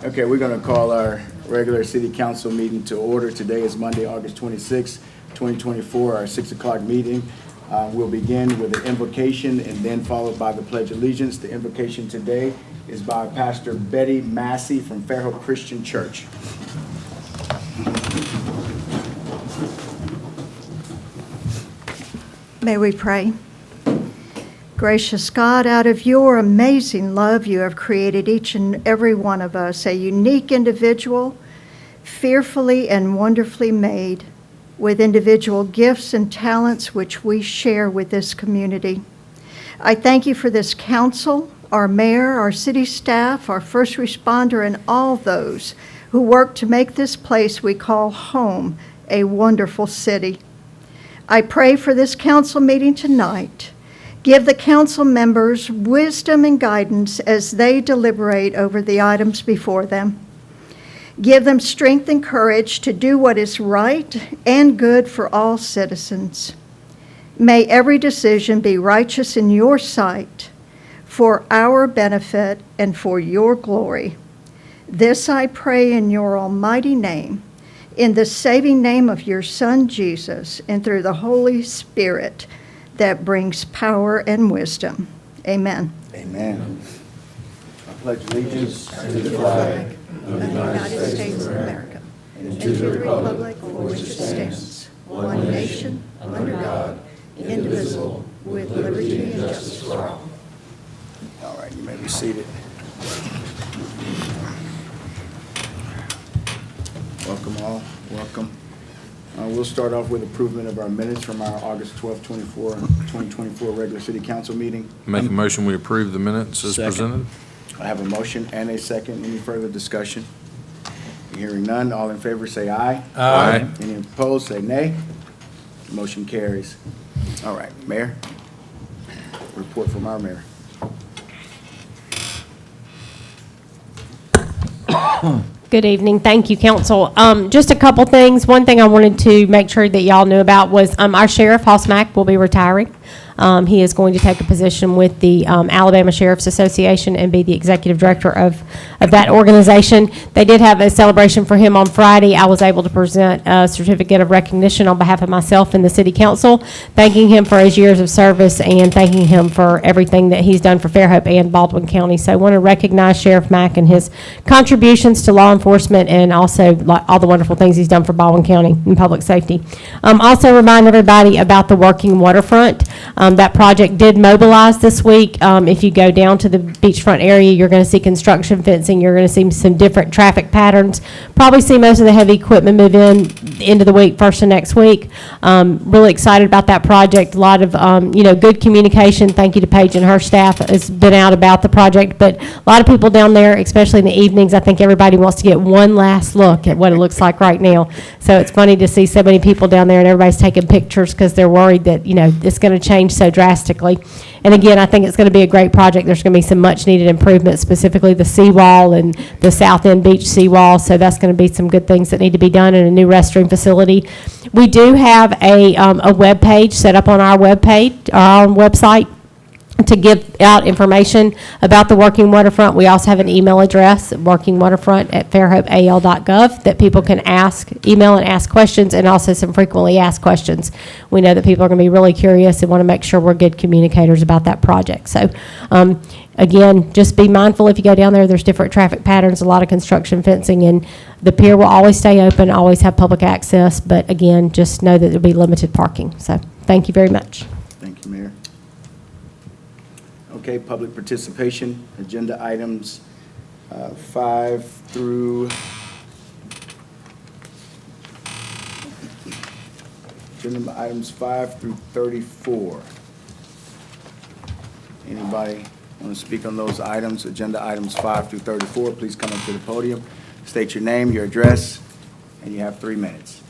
Okay, we're going to call our regular city council meeting to order. Today is Monday, August 26, 2024, our 6 o'clock meeting. We'll begin with an invocation and then followed by the Pledge of Allegiance. The invocation today is by Pastor Betty Massey from Fairhope Christian Church. May we pray? Gracious God, out of your amazing love, you have created each and every one of us a unique individual, fearfully and wonderfully made, with individual gifts and talents which we share with this community. I thank you for this council, our mayor, our city staff, our first responder, and all those who work to make this place we call home a wonderful city. I pray for this council meeting tonight. Give the council members wisdom and guidance as they deliberate over the items before them. Give them strength and courage to do what is right and good for all citizens. May every decision be righteous in your sight, for our benefit and for your glory. This I pray in your almighty name, in the saving name of your Son, Jesus, and through the Holy Spirit that brings power and wisdom. Amen. Amen. I pledge allegiance to the flag of the United States of America and to the republic for which it stands, one nation, under God, indivisible, with liberty and justice for all. All right, you may be seated. Welcome all, welcome. We'll start off with approval of our minutes from our August 12, 2024 regular city council meeting. Make a motion we approve the minutes as presented. I have a motion and a second. Any further discussion? Hearing none, all in favor say aye. Aye. Any opposed say nay. Motion carries. All right, Mayor. Report from our mayor. Good evening. Thank you, Council. Just a couple things. One thing I wanted to make sure that y'all knew about was our Sheriff, Hoss Mack, will be retiring. He is going to take a position with the Alabama Sheriff's Association and be the executive director of that organization. They did have a celebration for him on Friday. I was able to present a certificate of recognition on behalf of myself and the City Council, thanking him for his years of service and thanking him for everything that he's done for Fairhope and Baldwin County. So I want to recognize Sheriff Mack and his contributions to law enforcement and also all the wonderful things he's done for Baldwin County and public safety. Also remind everybody about the working waterfront. That project did mobilize this week. If you go down to the beachfront area, you're going to see construction fencing. You're going to see some different traffic patterns. Probably see most of the heavy equipment move in end of the week, first of next week. Really excited about that project. A lot of good communication. Thank you to Paige and her staff has been out about the project. But a lot of people down there, especially in the evenings. I think everybody wants to get one last look at what it looks like right now. So it's funny to see so many people down there and everybody's taking pictures because they're worried that it's going to change so drastically. And again, I think it's going to be a great project. There's going to be some much needed improvements, specifically the seawall and the South End Beach seawall. So that's going to be some good things that need to be done in a new restroom facility. We do have a web page set up on our website to give out information about the Working Waterfront. We also have an email address, workingwaterfront@fairhopeal.gov, that people can email and ask questions, and also some frequently asked questions. We know that people are going to be really curious and want to make sure we're good communicators about that project. So again, just be mindful if you go down there, there's different traffic patterns, a lot of construction fencing, and the pier will always stay open, always have public access, but again, just know that there'll be limited parking. So thank you very much. Thank you, Mayor. Okay, public participation, agenda items 5 through 34. Anybody want to speak on those items? Agenda items 5 through 34, please come up to the podium, state your name, your address, and you have 3 minutes.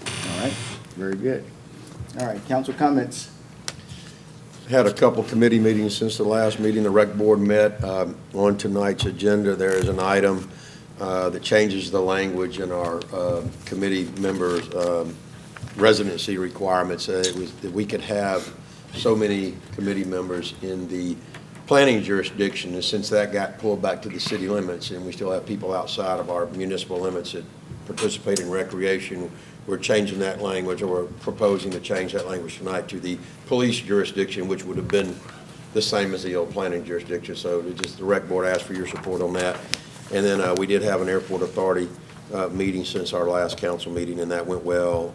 All right, very good. All right, council comments. Had a couple committee meetings since the last meeting. The rec board met. On tonight's agenda, there is an item that changes the language in our committee members' residency requirements. It was that we could have so many committee members in the planning jurisdiction, and since that got pulled back to the city limits, and we still have people outside of our municipal limits that participate in recreation, we're changing that language, or we're proposing to change that language tonight to the police jurisdiction, which would have been the same as the old planning jurisdiction. So the rec board asked for your support on that. And then we did have an airport authority meeting since our last council meeting, and that went well.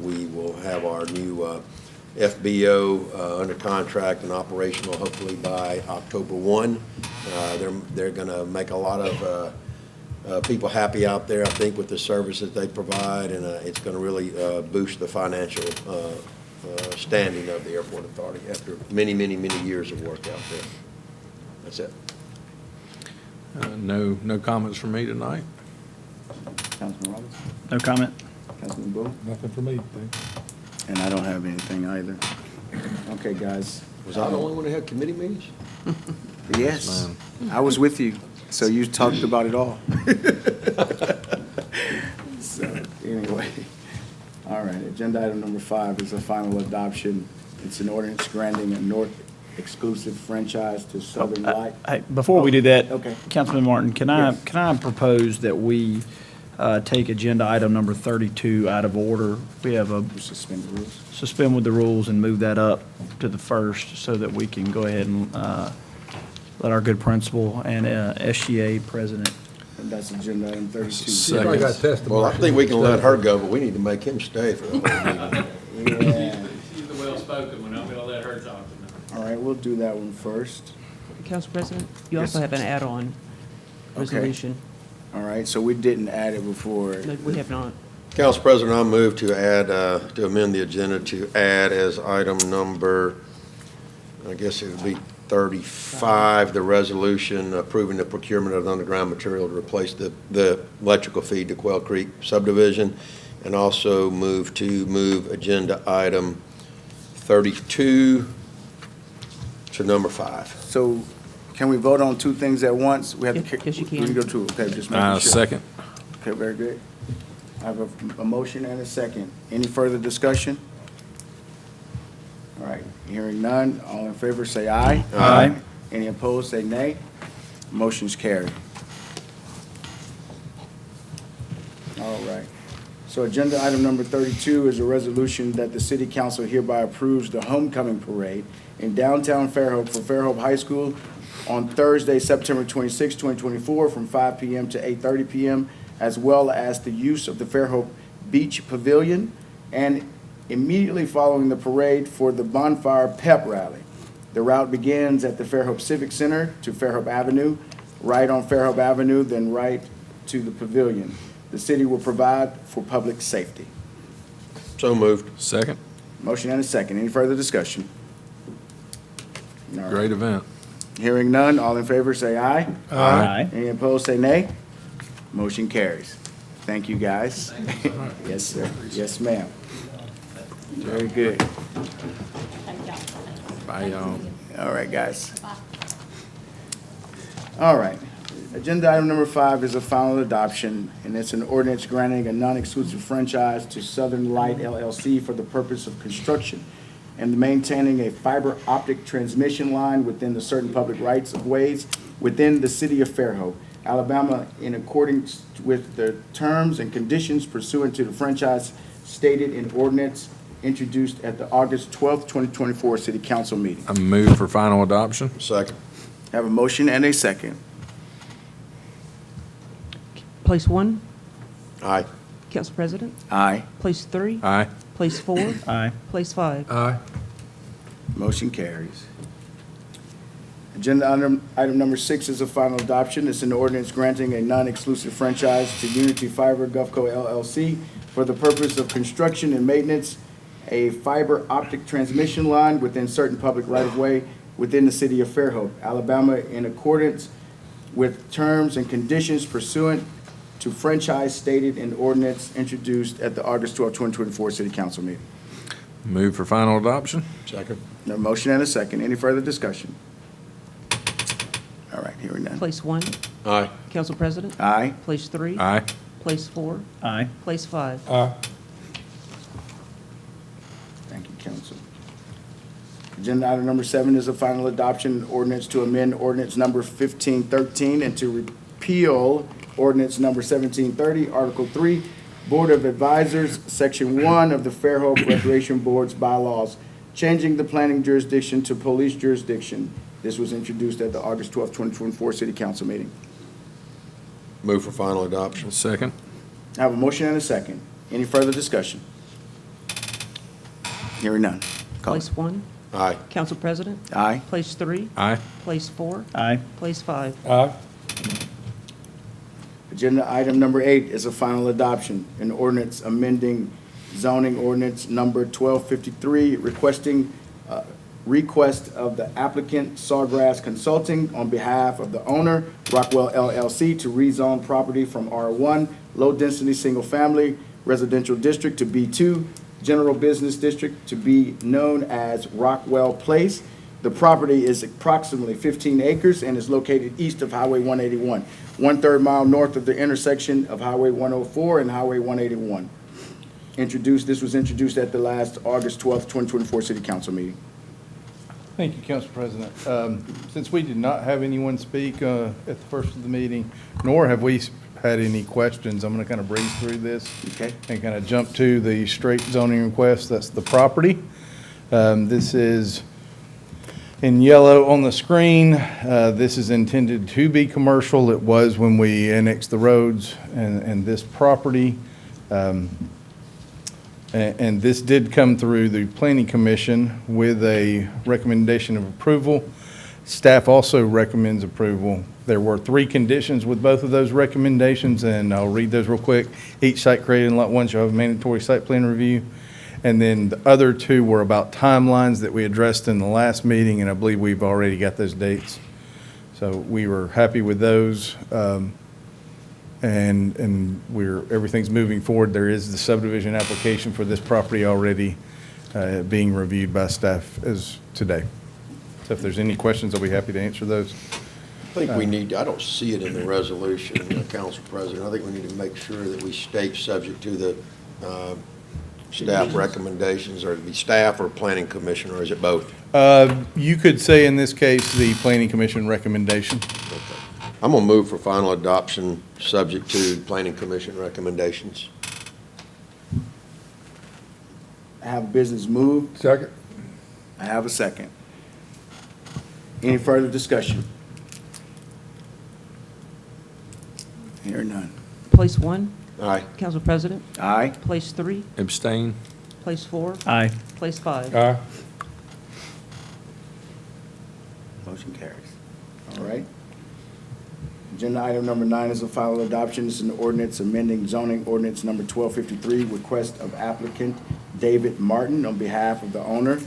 We will have our new FBO under contract and operational hopefully by October 1. They're going to make a lot of people happy out there, I think, with the services they provide, and it's going to really boost the financial standing of the airport authority after many, many, many years of work out there. That's it. No comments from me tonight. Councilman Roberts? No comment. Councilman Bowe? Nothing from me, thanks. And I don't have anything either. Okay, guys. Was I the only one that had committee meetings? Yes, Man. I was with you, so you talked about it all. So, anyway, all right, agenda item number 5 is a final adoption. It's an ordinance granting a North exclusive franchise to Southern Light. Hey, before we do that, Okay. Councilman Martin, can I Yes. propose that we take agenda item number 32 out of order? We have a Suspend the rules. suspend with the rules and move that up to the first so that we can go ahead and let our good principal and SGA president. And that's agenda item 32. Second. Well, I think we can let her go, but we need to make him stay for the whole meeting. Yeah, She's the well-spoken one, I'm gonna let her talk tonight. all right, we'll do that one first. Council President, you also Yes. have an add-on resolution. All right, so we didn't add it before. No, we have not. Council President, I'll move to add, to amend the agenda to add as item number, I guess it would be 35, the resolution approving the procurement of underground material to replace the electrical feed to Quail Creek subdivision, and also move agenda item 32 to number 5. So can we vote on two things at once? We have to. Yes, you can. We can go to, okay, just making sure. Second. Okay, very good. I have a motion and a second. Any further discussion? All right, hearing none, all in favor say aye. Aye. Any opposed, say nay. Motion's carried. All right. So agenda item number 32 is a resolution that the city council hereby approves the homecoming parade in downtown Fairhope for Fairhope High School on Thursday, September 26, 2024, from 5 p.m. to 8:30 p.m., as well as the use of the Fairhope Beach Pavilion, and immediately following the parade for the Bonfire Pep Rally. The route begins at the Fairhope Civic Center to Fairhope Avenue, right on Fairhope Avenue, then right to the pavilion. The city will provide for public safety. So moved. Second. Motion and a second. Any further discussion? All right. Great event. Hearing none, all in favor say aye. Aye. Any opposed, say nay. Motion carries. Thank you, guys. Yes, sir. Yes, ma'am. Very good. Bye, y'all. All right, guys. All right. Agenda item number 5 is a final adoption, and it's an ordinance granting a non-exclusive franchise to Southern Light LLC for the purpose of construction and maintaining a fiber optic transmission line within the certain public rights of ways within the city of Fairhope, Alabama, in accordance with the terms and conditions pursuant to the franchise stated in ordinance introduced at the August 12th, 2024 City Council meeting. I move for final adoption. Second. Have a motion and a second. Place 1, Aye. Council President. Aye. Place 3, Aye. place 4, Aye. place 5. Aye. Motion carries. Agenda item number 6 is a final adoption. It's an ordinance granting a non-exclusive franchise to Unity Fiber Gulfco LLC for the purpose of construction and maintenance, a fiber optic transmission line within certain public right-of-way within the city of Fairhope, Alabama, in accordance with terms and conditions pursuant to franchise stated in ordinance introduced at the August 12, 2024 City Council meeting. Move for final adoption. Second. No motion and a second. Any further discussion? All right, hearing none. Place 1, Aye. Council President. Aye. Place 3, Aye. place 4, Aye. place 5. Thank you, council. Agenda Agenda item number 7 is a final adoption ordinance to amend ordinance number 1513 and to repeal ordinance number 1730, Article 3, Board of Advisors, Section 1 of the Fairhope Recreation Board's bylaws, changing the planning jurisdiction to police jurisdiction. This was introduced at the August 12, 2024 City Council meeting. Move for final adoption. Second. I have a motion and a second. Any further discussion? Hearing none. Call it. Place 1, Aye. Council President. Aye. Place 3, Aye. Place 4, Aye. Place 5. Aye. Agenda item number 8 is a final adoption, an ordinance amending zoning ordinance number 1253, requesting request of the applicant Sawgrass Consulting on behalf of the owner, Rockwell LLC, to rezone property from R1, low-density, single-family residential district to B2, general business district to be known as Rockwell Place. The property is approximately 15 acres and is located east of Highway 181, 1/3 mile north of the intersection of Highway 104 and Highway 181. This was introduced at the last August 12th, 2024 City Council meeting. Thank you, Council President. Since we did not have anyone speak at the first of the meeting, nor have we had any questions, I'm going to kind of breeze through this. Okay. And kind of jump to the straight zoning request. That's the property. This is in yellow on the screen. This is intended to be commercial. It was when we annexed the roads and this property. And this did come through the Planning Commission with a recommendation of approval. Staff also recommends approval. There were 3 conditions with both of those recommendations, and I'll read those real quick. Each site created in Lot 1 shall have a mandatory site plan review. And then the other 2 were about timelines that we addressed in the last meeting, and I believe we've already got those dates. So we were happy with those. And everything's moving forward. There is the subdivision application for this property already being reviewed by staff as today. So if there's any questions, I'll be happy to answer those. I think we need, I don't see it in the resolution, Council President. I think we need to make sure that we state subject to the staff recommendations, or to be staff or planning commission, or is it both? You could say in this case, the Planning Commission recommendation. I'm going to move for final adoption, subject to planning commission recommendations. I have business moved. Second. I have a second. Any further discussion? Hearing none. Place 1, Aye. Council President. Aye. Place 3, Abstain. Place 4, Aye. Place 5. Aye. Motion carries. All right. Agenda item number 9 is a final adoption. This is an ordinance amending zoning ordinance number 1253, request of applicant David Martin on behalf of the owner,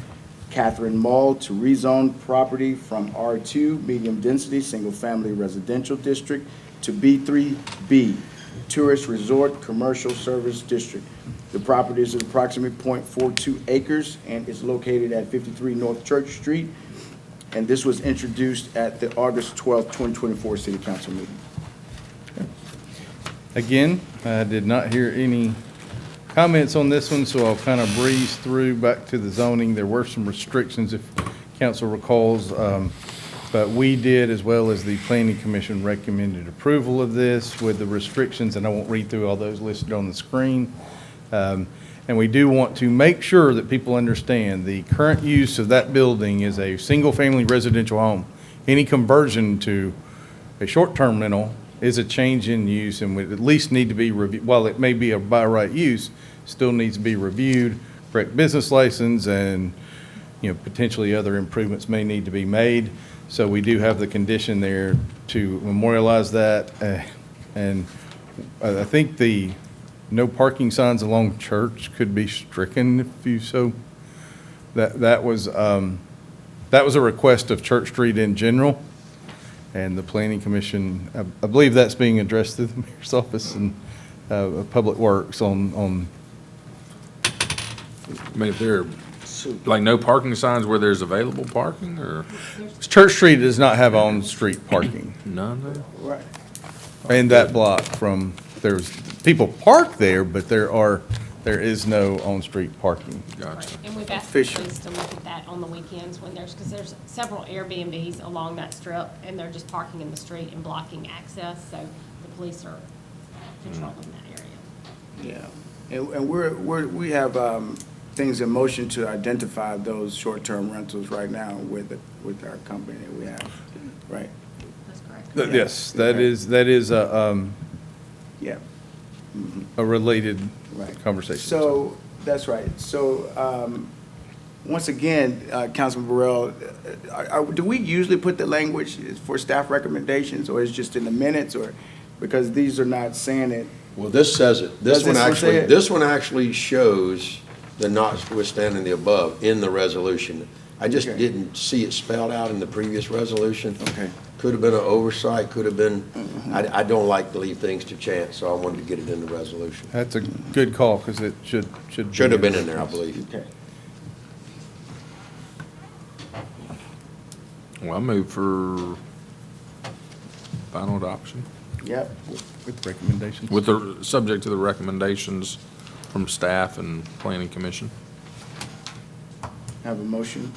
Catherine Mull, to rezone property from R2, medium density, single-family residential district, to B3B, tourist resort commercial service district. The property is approximately .42 acres and is located at 53 North Church Street. And this was introduced at the August 12th, 2024 City Council meeting. Again, I did not hear any comments on this one, so I'll kind of breeze through back to the zoning. There were some restrictions, if council recalls, but we did, as well as the Planning Commission, recommended approval of this with the restrictions, and I won't read through all those listed on the screen. And we do want to make sure that people understand the current use of that building is a single-family residential home. Any conversion to a short-term rental is a change in use and would at least need to be reviewed. While it may be a by right use, still needs to be reviewed, correct business license, and potentially other improvements may need to be made. So we do have the condition there to memorialize that. And I think the no parking signs along Church could be stricken if you so. That was a request of Church Street in general, and the Planning Commission, I believe that's being addressed through the mayor's office and Public Works on. I mean, if there are, like, no parking signs where there's available parking, or Church Street does not have on-street parking. none there? Right. In that block there's people park there, but there are there is no on-street parking. Gotcha. And we've asked the Official. police to look at that on the weekends when because there's several Airbnbs along that strip, and they're just parking in the street and blocking access, so the police are patrolling that area. Yeah, and we have things in motion to identify those short-term rentals right now with our company that we have, right? That's correct. Yes, that is Yeah, a related right. conversation. So, that's right. So, once again, Councilman Burrell, do we usually put the language for staff recommendations, or is it just in the minutes, or, because these are not saying it? Well, this says it. Does this one say it? This one actually shows the notwithstanding the above in the resolution. I just Okay. didn't see it spelled out in the previous resolution. Okay. Could have been an oversight, could have been, I don't like to leave things to chance, so I wanted to get it in the resolution. That's a good call, because it should. Should have been in there, I believe. Okay. Well, I move for final adoption Yep. With recommendations. with the, subject to the recommendations from staff and planning commission. Have a motion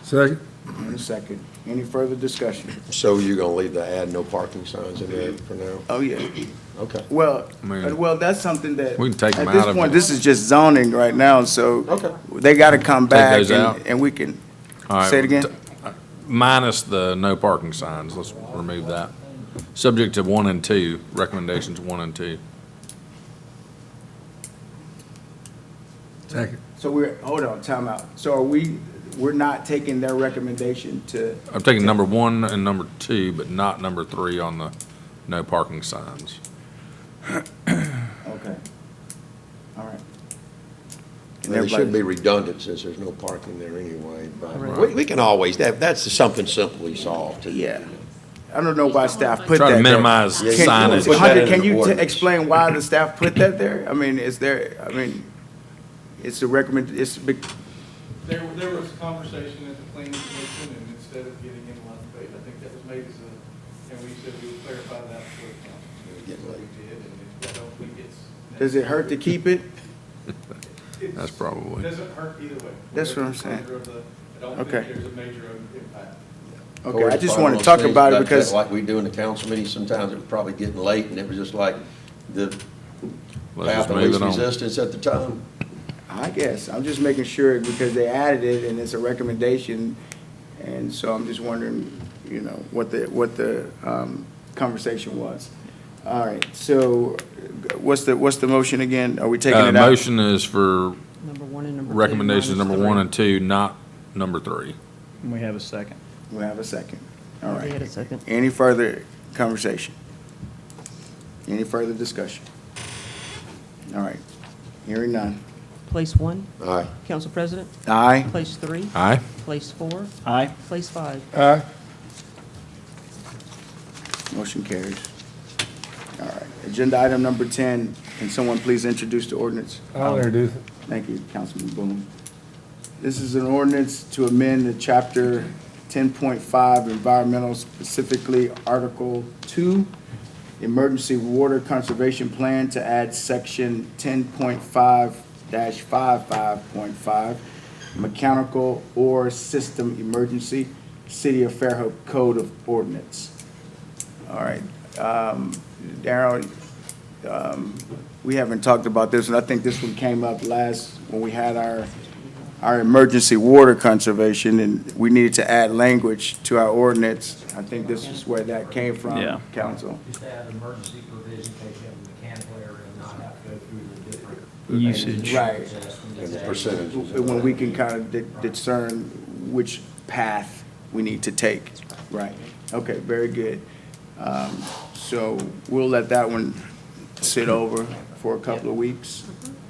Second. and a second. Any further discussion? So you're gonna leave the add no parking signs in there for now? Oh, yeah. Okay. Well, I mean, that's something that. we can take them At this out of point, it. this is just zoning right now, so. Okay. They gotta come back those out. and we can, All right, say it again? Minus the no parking signs, let's remove that. Subject to 1 and 2, recommendations 1 and 2. So hold on, time out. So we're not taking their recommendation to, I'm taking number 1 and number 2, but not number 3 on the no parking signs. okay. All right. And Well, It should be everybody- redundant since there's no parking there anyway, but Right. we can always, that's something simply solved. Yeah. I don't know why staff put that Try there. to minimize Yeah, Can- signage. Put that Hunter, in can the you ordinance. explain why the staff put that there? I mean, it's a recommend, it's big, There was a conversation at the planning commission, and instead of getting in line debate, I think that was made as and we said we would clarify that for the council. Getting late. We did, and I don't think it's. does it hurt to keep it? That's probably. Doesn't hurt either way. That's what I'm saying. I don't Okay. think there's a major impact. Okay, I just Or want it's to talk one of those about it things because, Like we do in the council meeting, sometimes it was probably getting late, and it was just like the Let's path just of move least it on. resistance at the time. I guess, I'm just making sure because they added it and it's a recommendation. And so I'm just wondering, you know, what the conversation was. All right, so what's the motion again? Are we taking it out? Motion is for Number 1 and number 2. recommendations minus number 1 3. and 2, not number 3. And we have a second. We have a second. All We had right. a second. Any further conversation? Any further discussion? All right, hearing none. Place 1, Aye. Council President. Aye? Place 3, Aye? place 4, Aye. place 5. Motion carries. All right, agenda item number 10, can someone please introduce the ordinance? I'll introduce it. Thank you, Councilman Boone. This is an ordinance to amend the chapter 10.5 environmental, specifically Article 2, Emergency Water Conservation Plan, to add section 10.5-55.5, mechanical or system emergency, City of Fairhope Code of Ordinance. All right, Darryl, we haven't talked about this, and I think this one came up last, when we had our emergency water conservation, and we needed to add language to our ordinance. I think this is where that came from, Yeah. council. Just add emergency provision in case you have a mechanical error and not have to go through the different. Usage. Right. And the percentages. When we can kind of discern which path we need to take. Right. Okay, very good. So we'll let that one sit over for a couple of weeks.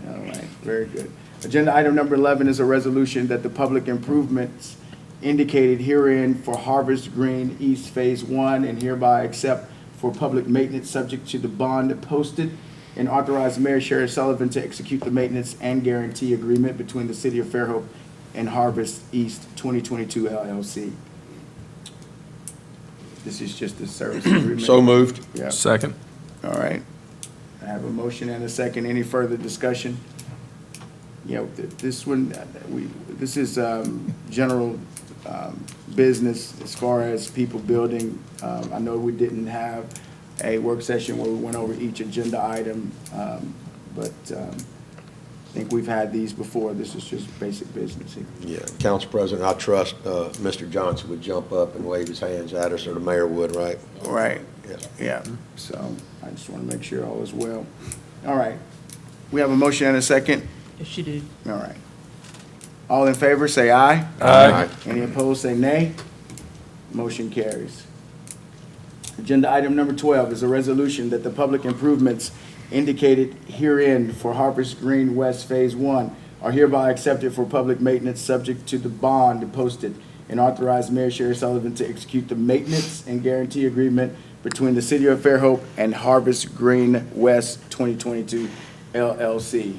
All right, very good. Agenda item number 11 is a resolution that the public improvements indicated herein for Harvest Green East Phase 1 and hereby accept for public maintenance subject to the bond posted and authorize Mayor Sherri Sullivan to execute the maintenance and guarantee agreement between the City of Fairhope and Harvest East 2022 LLC. This is just a service agreement. So moved. Yeah, Second? all right. I have a motion and a second. Any further discussion? you know, this one, this is general business as far as people building. I know we didn't have a work session where we went over each agenda item, but I think we've had these before. This is just basic business here. Yeah, Council President, I trust Mr. Johnson would jump up and wave his hands at us, or the mayor would, right? Right, Yeah. yeah. So I just want to make sure all is well. All right. We have a motion and a second. Yes, you did. All right. All in favor, say aye. Aye. Any opposed, say nay. Motion carries. Agenda item number 12 is a resolution that the public improvements indicated herein for Harvest Green West Phase 1 are hereby accepted for public maintenance, subject to the bond posted, and authorize Mayor Sherry Sullivan to execute the maintenance and guarantee agreement between the City of Fairhope and Harvest Green West 2022 LLC.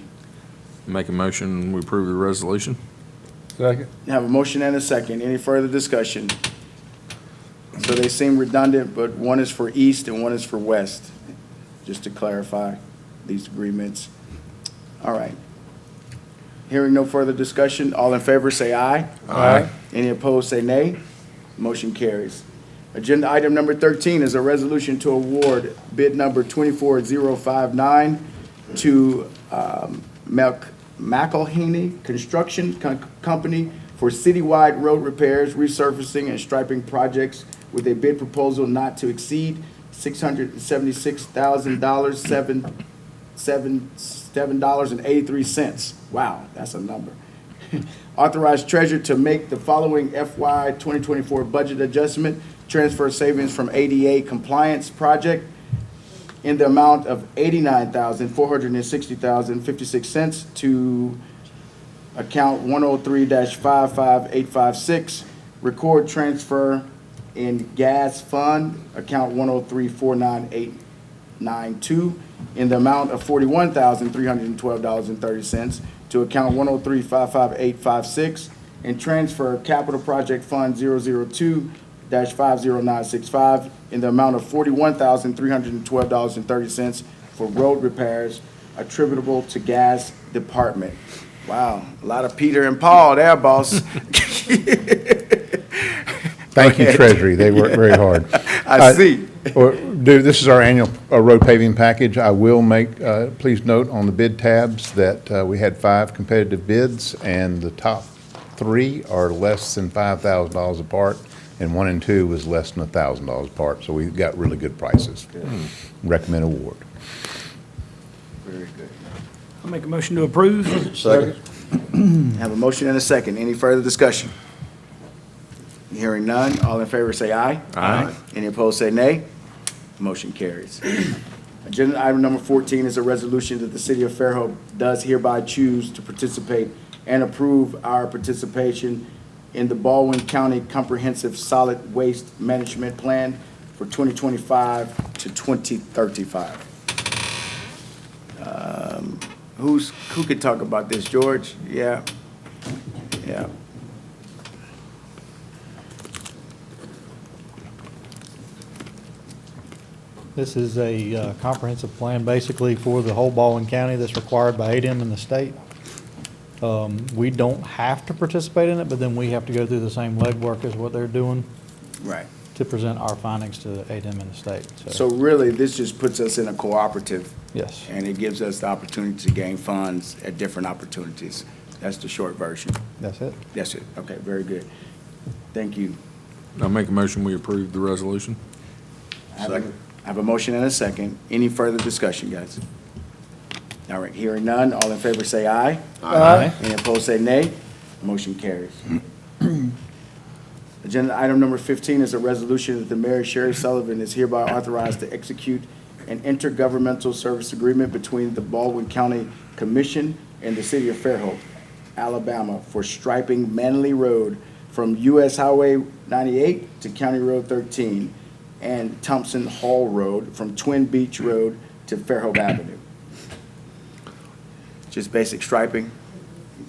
Make a motion, we approve the resolution? Second. You have a motion and a second. Any further discussion? So they seem redundant, but one is for east and one is for west, just to clarify these agreements. All right. Hearing no further discussion, all in favor say aye. Aye. Any opposed say nay. Motion carries. Agenda item number 13 is a resolution to award bid number 24059 to McElhaney Construction Company for citywide road repairs, resurfacing, and striping projects with a bid proposal not to exceed $676,000, $7.83. Wow, that's a number. Authorize treasurer to make the following FY 2024 budget adjustment, transfer savings from ADA compliance project in the amount of $89,460,056 to account 103-55856, record transfer in gas fund, account 103-49892, in the amount of $41,312.30 to account 103-55856, and transfer capital project fund 002-50965 in the amount of $41,312.30 for road repairs attributable to gas department. Wow, a lot of Peter and Paul there, boss. Thank you, Treasury. They work very hard. I see. This is our annual road paving package. I will make, please note on the bid tabs that we had 5 competitive bids, and the top 3 are less than $5,000 apart, and 1 and 2 was less than $1,000 apart. So we got really good prices. Recommend award. Very good. I'll make a motion to approve. Second. Have a motion and a second. Any further discussion? Hearing none, all in favor say aye. Aye. Any opposed say nay. Motion carries. Agenda item number 14 is a resolution that the City of Fairhope does hereby choose to participate and approve our participation in the Baldwin County Comprehensive Solid Waste Management Plan for 2025 to 2035. Who could talk about this? George? Yeah. Yeah. This is a comprehensive plan basically for the whole Baldwin County that's required by ADEM in the state. We don't have to participate in it, but then we have to go through the same legwork as what they're doing Right. to present our findings to ADEM in the state. So really, this just puts us in a cooperative, Yes, and it gives us the opportunity to gain funds at different opportunities. That's the short version. that's it. That's it. Okay, very good. Thank you. I'll make a motion, we approve the resolution? Second. I have a motion and a second. Any further discussion, guys? All right, hearing none, all in favor say aye. Aye. Any opposed say nay. Motion carries. Agenda item number 15 is a resolution that the Mayor Sherry Sullivan is hereby authorized to execute an intergovernmental service agreement between the Baldwin County Commission and the City of Fairhope, Alabama, for striping Manley Road from US Highway 98 to County Road 13 and Thompson Hall Road from Twin Beach Road to Fairhope Avenue. Just basic striping.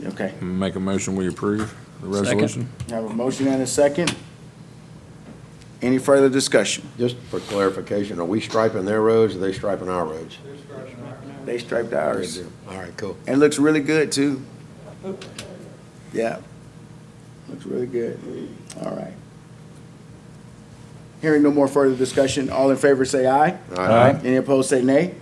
Okay. Make a motion, we approve the resolution? Have a motion and a second. Any further discussion? Just for clarification, are we striping their roads or are they striping our roads? They striped ours. All right, cool. And it looks really good, too. Yeah. Looks really good. All right. Hearing no more further discussion, all in favor say aye. Aye. Any opposed say nay.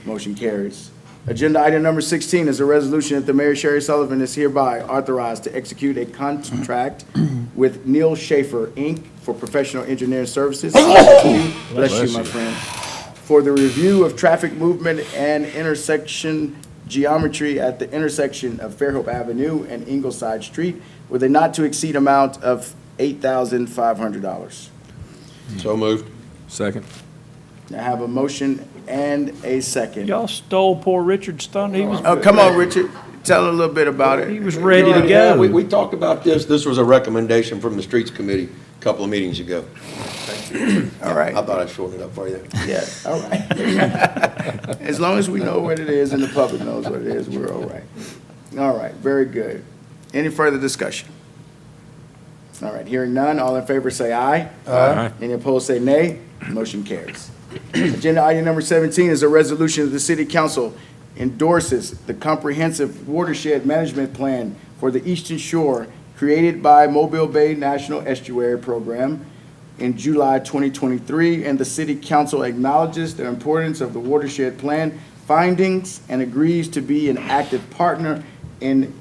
Motion carries. Agenda item number 16 is a resolution that the Mayor Sherry Sullivan is hereby authorized to execute a contract with Neil Schaefer, Inc. for professional engineering services. Bless you, my friend. For the review of traffic movement and intersection geometry at the intersection of Fairhope Avenue and Ingleside Street with a not-to-exceed amount of $8,500. So moved. Second. I have a motion and a second. Y'all stole poor Richard's thunder. He was, Oh, come on, Richard. Tell a little bit about it. he was ready to Yeah, go. we talked about this. This was a recommendation from the Streets Committee a couple of meetings ago. All right. I thought I'd shorten it up for you. Yeah, all right. As long as we know what it is and the public knows what it is, we're all right. All right, very good. Any further discussion? All right, hearing none, all in favor say aye. Aye. Any opposed say nay. Motion carries. Agenda item number 17 is a resolution of the City Council endorses the comprehensive watershed management plan for the Eastern Shore created by Mobile Bay National Estuary Program in July 2023, and the City Council acknowledges the importance of the watershed plan findings and agrees to be an active partner in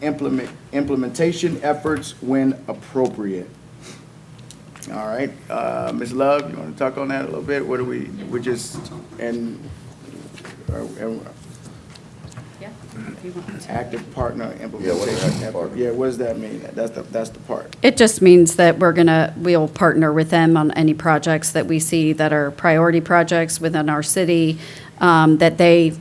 implementation efforts when appropriate. All right, Ms. Love, you want to talk on that a little bit? What do we just, and Yeah, if you want to. active partner Yeah, what implementation is active effort? partner? Yeah, what does that mean? That's the part. It just means that we'll partner with them on any projects that we see that are priority projects within our city, that they,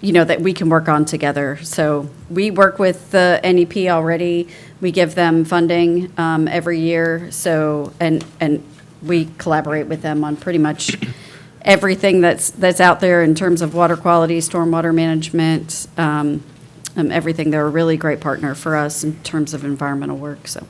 that we can work on together. So we work with the NEP already. We give them funding every year. So, and we collaborate with them on pretty much everything that's out there in terms of water quality, stormwater management, everything. They're a really great partner for us in terms of environmental work, so.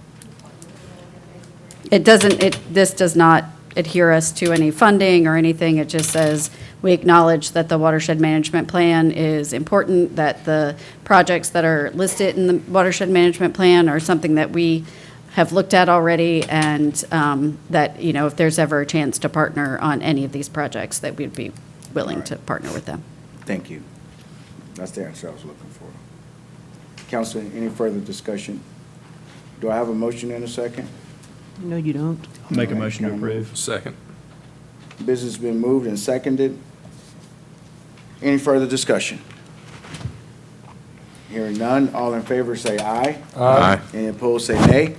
This does not adhere us to any funding or anything. It just says, we acknowledge that the watershed management plan is important, that the projects that are listed in the watershed management plan are something that we have looked at already, and that, if there's ever a chance to partner on any of these projects, that we'd be willing to partner with them. Thank you. That's the answer I was looking for. Council, any further discussion? Do I have a motion in a second? No, you don't. Make a motion to approve. Second. Business been moved and seconded. Any further discussion? Hearing none, all in favor say aye. Aye. Any opposed say nay.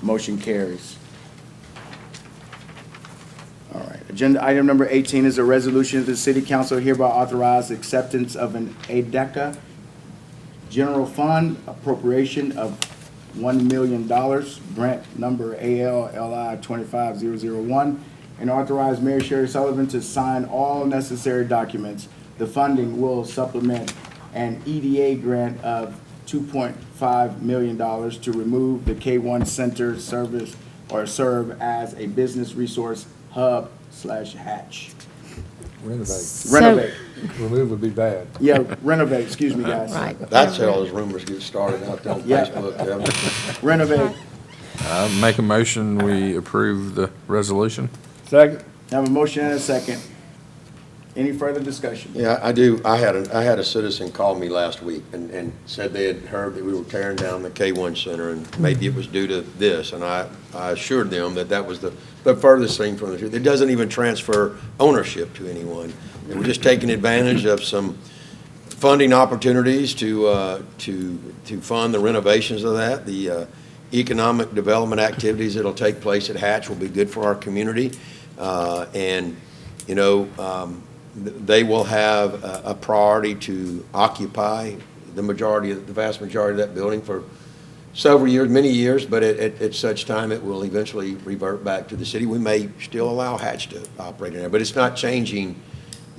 Motion carries. All right, agenda item number 18 is a resolution of the City Council hereby authorize acceptance of an ADECA general fund appropriation of $1 million, grant number ALLI 25001, and authorize Mayor Sherry Sullivan to sign all necessary documents. The funding will supplement an EDA grant of $2.5 million to remove the K1 Center service or serve as a business resource hub / hatch. Renovate. Remove would be bad. Yeah, renovate, excuse me, guys. Right. That's how those rumors get started out there on Yeah. Facebook. Yeah. Renovate. I make a motion, we approve the resolution. Second. Have a motion and a second. Any further discussion? Yeah, I do. I had a citizen call me last week and said they had heard that we were tearing down the K1 Center, and maybe it was due to this, and I assured them that was the furthest thing from the truth. It doesn't even transfer ownership to anyone. They were just taking advantage of some funding opportunities to fund the renovations of that. The economic development activities that'll take place at Hatch will be good for our community. They will have a priority to occupy the vast majority of that building for several years, many years, but at such time, it will eventually revert back to the city. We may still allow Hatch to operate in there, but it's not changing,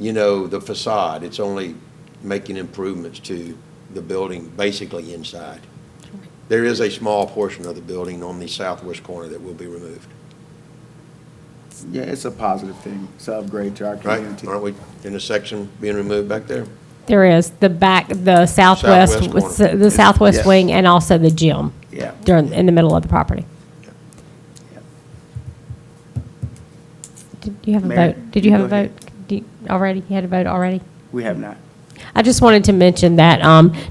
the facade. It's only making improvements to the building, basically inside. There is a small portion of the building on the southwest corner that will be removed. Yeah, it's a positive thing. It's an upgrade to our Right? community. Aren't we in a section being removed back there? There is, the southwest, Southwest corner. the southwest Yes. wing, and also the gym Yeah. in the middle of the property. Did you have a Mayor, vote? Did you have a go ahead. vote already? You had a vote already? We have not. I just wanted to mention that,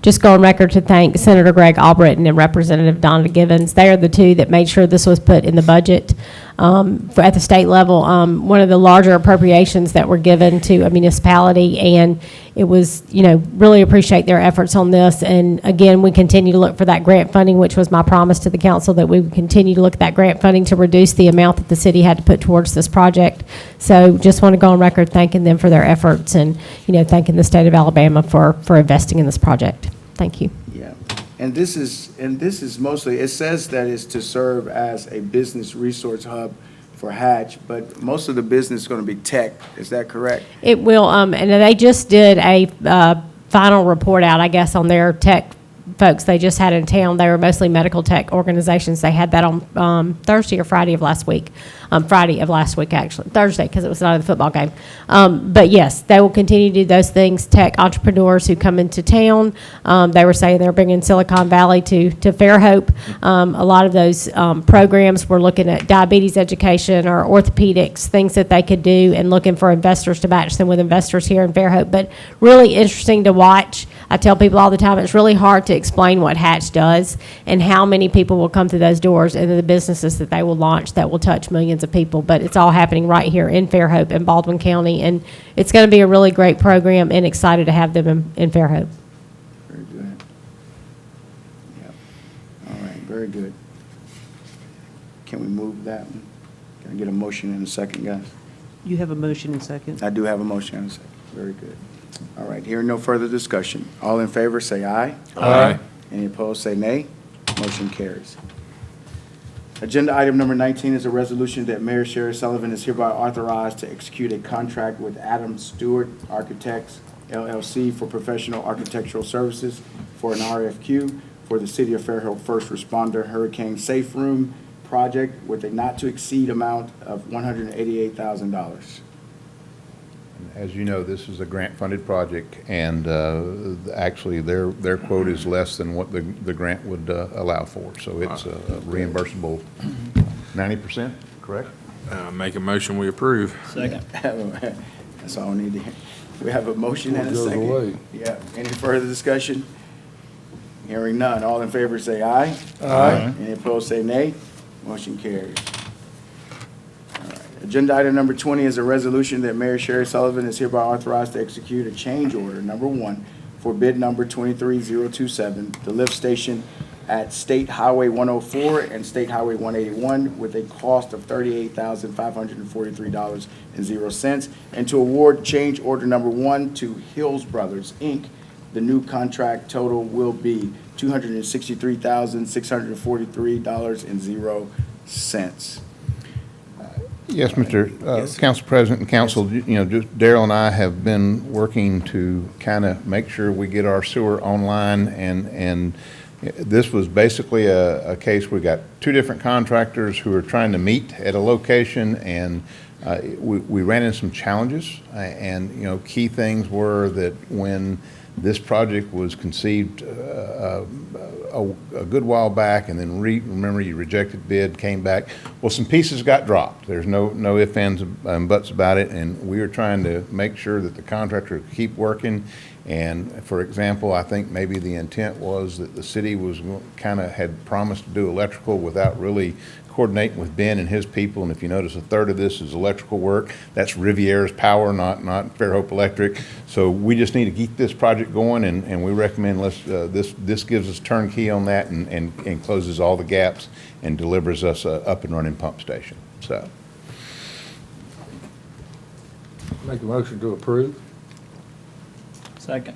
just go on record to thank Senator Greg Albritton and Representative Donna Givens. They are the two that made sure this was put in the budget at the state level. One of the larger appropriations that were given to a municipality, and it was, really appreciate their efforts on this. And again, we continue to look for that grant funding, which was my promise to the council, that we would continue to look at that grant funding to reduce the amount that the city had to put towards this project. So just want to go on record thanking them for their efforts and, thanking the state of Alabama for investing in this project. Thank you. Yeah, and this is mostly, it says that it's to serve as a business resource hub for Hatch, but most of the business is going to be tech. Is that correct? It will, and they just did a final report out, I guess, on their tech folks they just had in town. They were mostly medical tech organizations. They had that on Thursday or Friday of last week. Friday of last week, actually. Thursday, because it was not a football game. But yes, they will continue to do those things. Tech entrepreneurs who come into town, they were saying they're bringing Silicon Valley to Fairhope. A lot of those programs were looking at diabetes education or orthopedics, things that they could do, and looking for investors to match them with investors here in Fairhope. But really interesting to watch. I tell people all the time, it's really hard to explain what Hatch does and how many people will come through those doors and the businesses that they will launch that will touch millions of people. But it's all happening right here in Fairhope in Baldwin County, and it's going to be a really great program, and excited to have them in Fairhope. Very good. Yep. All right, very good. Can we move that one? Can I get a motion in a second, guys? You have a motion and second? I do have a motion in a second. Very good. All right, hearing no further discussion. All in favor, say aye. Aye. Any opposed, say nay. Motion carries. Agenda item number 19 is a resolution that Mayor Sherri Sullivan is hereby authorized to execute a contract with Adam Stewart Architects, LLC, for professional architectural services for an RFQ for the City of Fairhope First Responder Hurricane Safe Room project with a not-to-exceed amount of $188,000. As you know, this is a grant-funded project, and actually, their quote is less than what the grant would allow for. So it's reimbursable 90%, correct? Make a motion, we approve. Second. That's all we need to hear. We have a motion and a Goes second. away. Yeah, any further discussion? Hearing none, all in favor say aye. Aye. Any opposed say nay. Motion carries. All right. Agenda item number 20 is a resolution that Mayor Sherri Sullivan is hereby authorized to execute a change order, number 1, for bid number 23027, the lift station at State Highway 104 and State Highway 181 with a cost of $38,543.00, and to award change order number 1 to Hills Brothers, Inc. The new contract total will be $263,643.00. Yes, Mr. Yes. Council President and Council, just Darrell and I have been working to kind of make sure we get our sewer online, and this was basically a case, we got two different contractors who are trying to meet at a location, and we ran into some challenges, and, key things were that when this project was conceived a good while back, and then remember you rejected bid, came back. Well, some pieces got dropped. There's no ifs, ands, and buts about it, and we were trying to make sure that the contractor could keep working. And for example, I think maybe the intent was that the city was had promised to do electrical without really coordinating with Ben and his people. And if you notice, a third of this is electrical work. That's Riviera's Power, not Fairhope Electric. So we just need to keep this project going, and we recommend this gives us turnkey on that and closes all the gaps and delivers us a up and running pump station. So. Make a motion to approve. Second.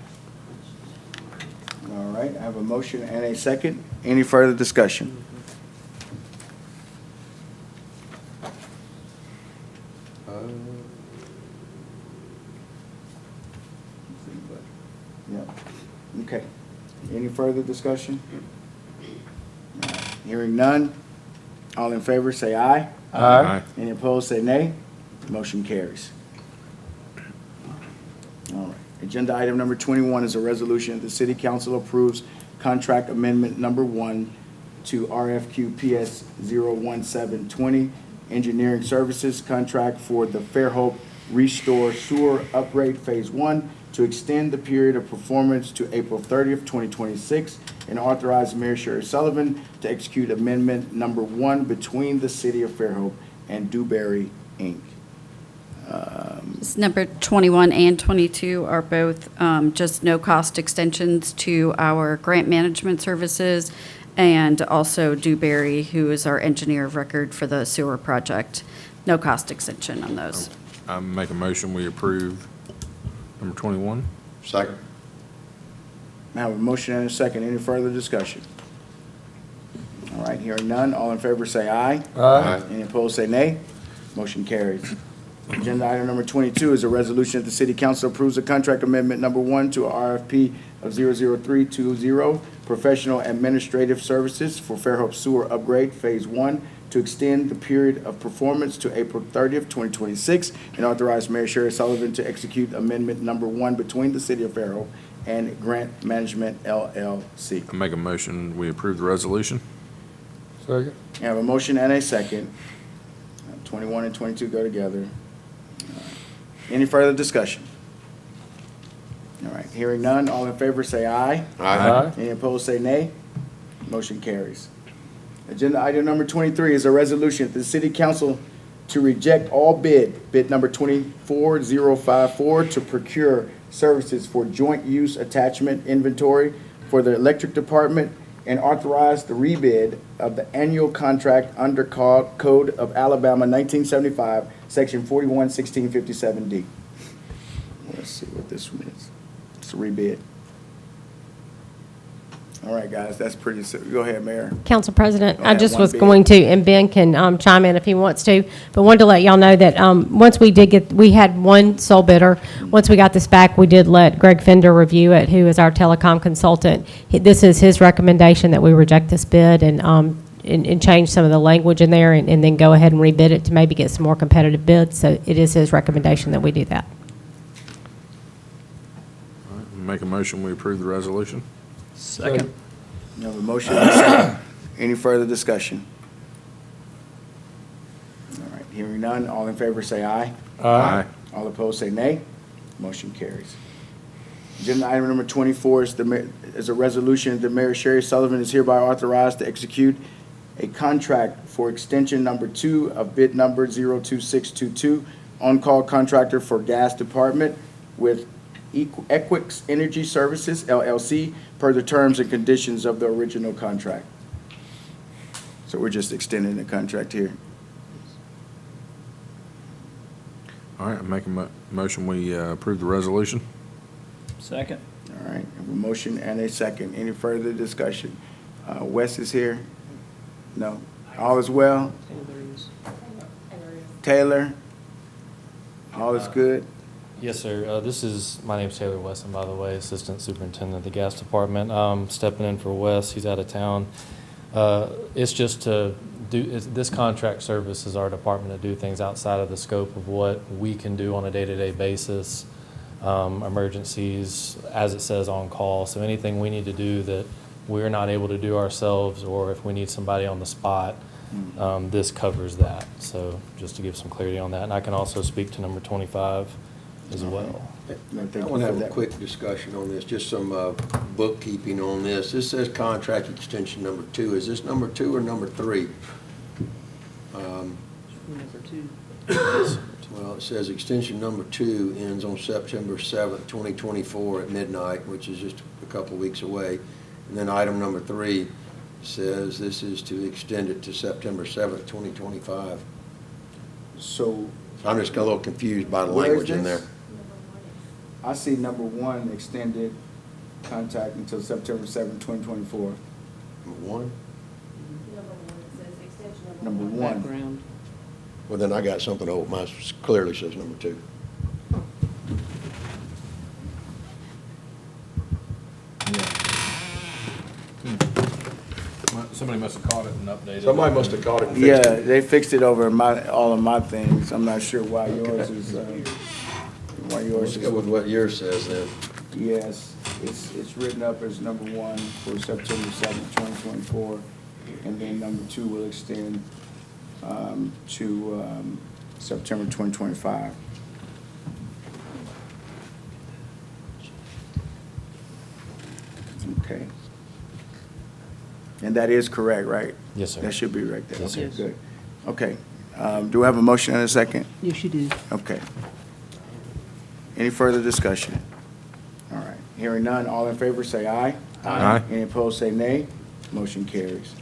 All right, I have a motion and a second. Any further discussion? Yep. Okay. Any further discussion? All right. Hearing none. All in favor, say aye. Aye. Any opposed, say nay. Motion carries. All right. Agenda item number 21 is a resolution. The City Council approves contract amendment number 1 to RFQ PS 01720 Engineering Services contract for the Fairhope Restore Sewer Upgrade Phase 1 to extend the period of performance to April 30th, 2026, and authorize Mayor Sherry Sullivan to execute amendment number 1 between the City of Fairhope and Dewberry, Inc. This number 21 and 22 are both just no-cost extensions to our grant management services, and also Dewberry, who is our engineer of record for the sewer project. No-cost extension on those. I make a motion, we approve number 21. Second. I have a motion and a second. Any further discussion? All right, hearing none. All in favor say aye. Aye. Any opposed say nay. Motion carries. Agenda item number 22 is a resolution that the City Council approves a contract amendment number 1 to a RFP of 00320, Professional Administrative Services for Fairhope Sewer Upgrade Phase 1 to extend the period of performance to April 30th, 2026, and authorize Mayor Sherry Sullivan to execute amendment number 1 between the City of Fairhope and Grant Management LLC. I make a motion, we approve the resolution. Second. I have a motion and a second. 21 and 22 go together. Any further discussion? All right, hearing none, all in favor say aye. Aye. Any opposed say nay. Motion carries. Agenda item number 23 is a resolution that the City Council to reject all bid number 24054, to procure services for joint use attachment inventory for the electric department, and authorize the rebid of the annual contract under Code of Alabama 1975, Section 411657D. Let's see what this one is. It's a rebid. All right, guys, that's pretty, go ahead, Mayor. Council President, Go I ahead, just one was bid. going to, and Ben can chime in if he wants to, but wanted to let y'all know that once we did get, we had one sole bidder. Once we got this back, we did let Greg Fender review it, who is our telecom consultant. This is his recommendation that we reject this bid and change some of the language in there, and then go ahead and rebid it to maybe get some more competitive bids. So it is his recommendation that we do that. All right, make a motion, we approve the resolution. Second. You have a motion and a second. Any further discussion? All right, hearing none, all in favor say aye. Aye. All opposed say nay. Motion carries. Agenda item number 24 is a resolution that Mayor Sherry Sullivan is hereby authorized to execute a contract for extension number 2 of bid number 02622, on-call contractor for gas department with Equix Energy Services, LLC, per the terms and conditions of the original contract. So we're just extending the contract here. All right, I make a motion, we approve the resolution. Second. All right, I have a motion and a second. Any further discussion? Wes is here? No? All is well? Taylor? All is good? Yes, sir. My name's Taylor Wesson, by the way, Assistant Superintendent of the Gas Department. Stepping in for Wes, he's out of town. It's just to this contract services our department to do things outside of the scope of what we can do on a day-to-day basis, emergencies, as it says on call. So anything we need to do that we're not able to do ourselves, or if we need somebody on the spot, this covers that. So just to give some clarity on that. And I can also speak to number 25 as well. I want to have a quick discussion on this, just some bookkeeping on this. This says contract extension number 2. Is this number 2 or number 3? Number 2. Well, it says extension number 2 ends on September 7th, 2024 at midnight, which is just a couple weeks away. And then item number 3 says this is to extend it to September 7th, 2025. So I'm just a little confused by the where is language in this? there. I see number 1, extended contract until September 7th, 2024. Number 1? Number 1. Background. Well, then I got something old. Mine clearly says number 2. Somebody must have caught it and updated it. Somebody must have caught it and fixed Yeah, it. they fixed it over all of my things. I'm not sure why yours is, yours Let's go with what yours says then. yes, it's written up as number 1 for September 7th, 2024, and then number 2 will extend to September 2025. Okay. And that is correct, right? Yes, sir. That should be right there. Yes, Okay, sir. good. Okay. Do we have a motion and a second? Yes, you do. Okay. Any further discussion? All right. Hearing none, all in favor say aye. Aye. Any opposed say nay. Motion carries.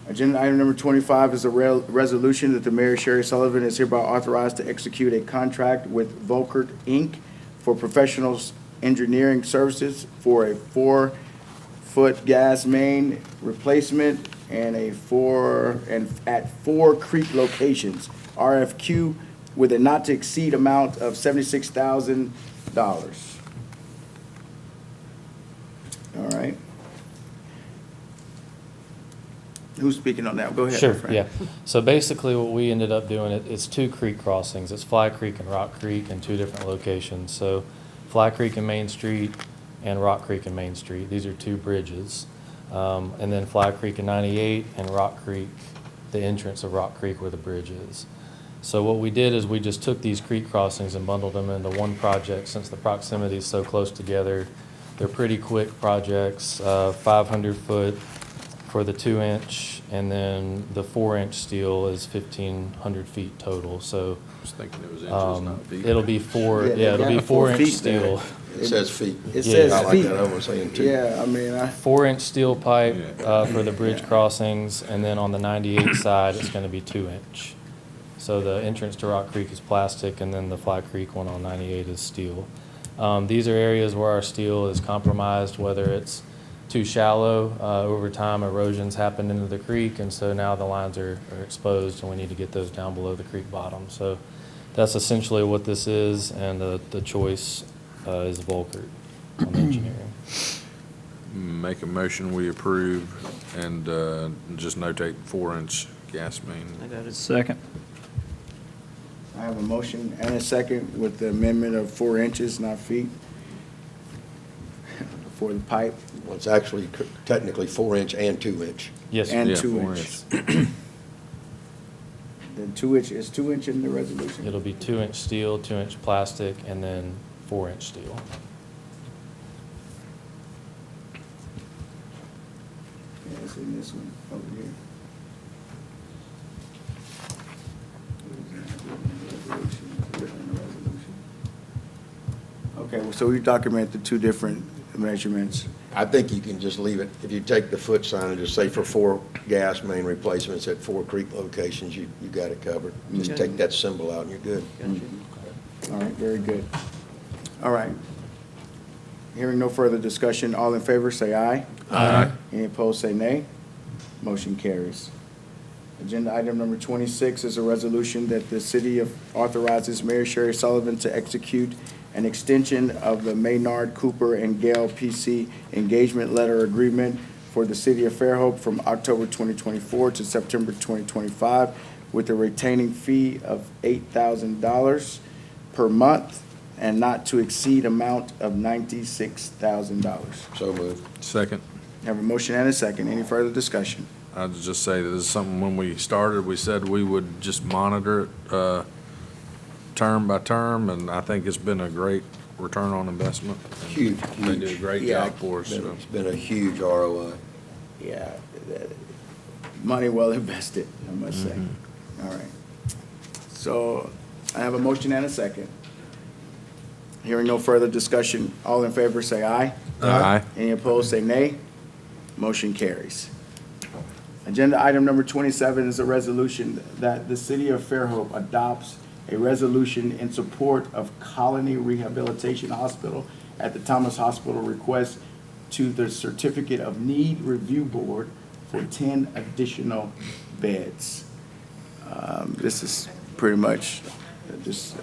Agenda item number 25 is a resolution that the Mayor Sherry Sullivan is hereby authorized to execute a contract with Volkert, Inc. for professional engineering services for a 4-foot gas main replacement and at 4 creek locations. RFQ with a not to exceed amount of $76,000. All right. Who's speaking on that? Go ahead. Sure, my friend. yeah. So basically, what we ended up doing, it's 2 creek crossings. It's Fly Creek and Rock Creek in 2 different locations. So Fly Creek and Main Street and Rock Creek and Main Street. These are 2 bridges. And then Fly Creek and 98 and Rock Creek, the entrance of Rock Creek where the bridge is. So what we did is we just took these creek crossings and bundled them into one project since the proximity is so close together. They're pretty quick projects, 500 foot for the 2-inch, and then the 4-inch steel is 1,500 feet total. So I was thinking it was inches, not feet. it'll be 4, Yeah, yeah, it'll they be got 4 4-inch feet there. steel. It says feet. It Yeah. says I like feet. that, I was saying 2. Yeah, I mean, 4-inch steel pipe Yeah. for the bridge Yeah. crossings, and then on the 98 side, it's going to be 2-inch. So the entrance to Rock Creek is plastic, and then the Fly Creek one on 98 is steel. These are areas where our steel is compromised, whether it's too shallow. Over time, erosion's happened into the creek, and so now the lines are exposed, and we need to get those down below the creek bottom. So that's essentially what this is, and the choice is Volkert on the engineering. Make a motion, we approve, and just notate 4-inch gas main. I got it. Second. I have a motion and a second with the amendment of 4 inches, not feet, for the pipe Well, it's actually technically 4-inch and 2-inch. Yes, sir. and Yeah, 2 4 inch. Then 2 inch, is 2 inch in the resolution? It'll be 2-inch steel, 2-inch plastic, and then 4-inch steel. Yeah, it's in this one over here. Okay, well, so we document the 2 different measurements. I think you can just leave it, if you take the foot sign and just say for 4 gas main replacements at 4 creek locations, you got it covered. Just Okay. take that symbol out and you're good. All right, very good. All right. Hearing no further discussion, all in favor, say aye. Aye. Any opposed, say nay. Motion carries. Agenda item number 26 is a resolution that the city authorizes Mayor Sherry Sullivan to execute an extension of the Maynard, Cooper, and Gale PC engagement letter agreement for the city of Fairhope from October 2024 to September 2025 with a retaining fee of $8,000 per month and not to exceed amount of $96,000. So moved. Second. Have a motion and a second. Any further discussion? I'd just say that this is something, when we started, we said we would just monitor it term by term, and I think it's been a great return on investment. Huge, They do a huge. great Yeah. job for us. so. It's been a huge ROI. Yeah, money well invested, I must say. All right. So I have a motion and a second. Hearing no further discussion, all in favor say aye. Aye. Any opposed, say nay. Motion carries. Agenda item number 27 is a resolution that the city of Fairhope adopts a resolution in support of Colony Rehabilitation Hospital at the Thomas Hospital request to the Certificate of Need Review Board for 10 additional beds. This is pretty much just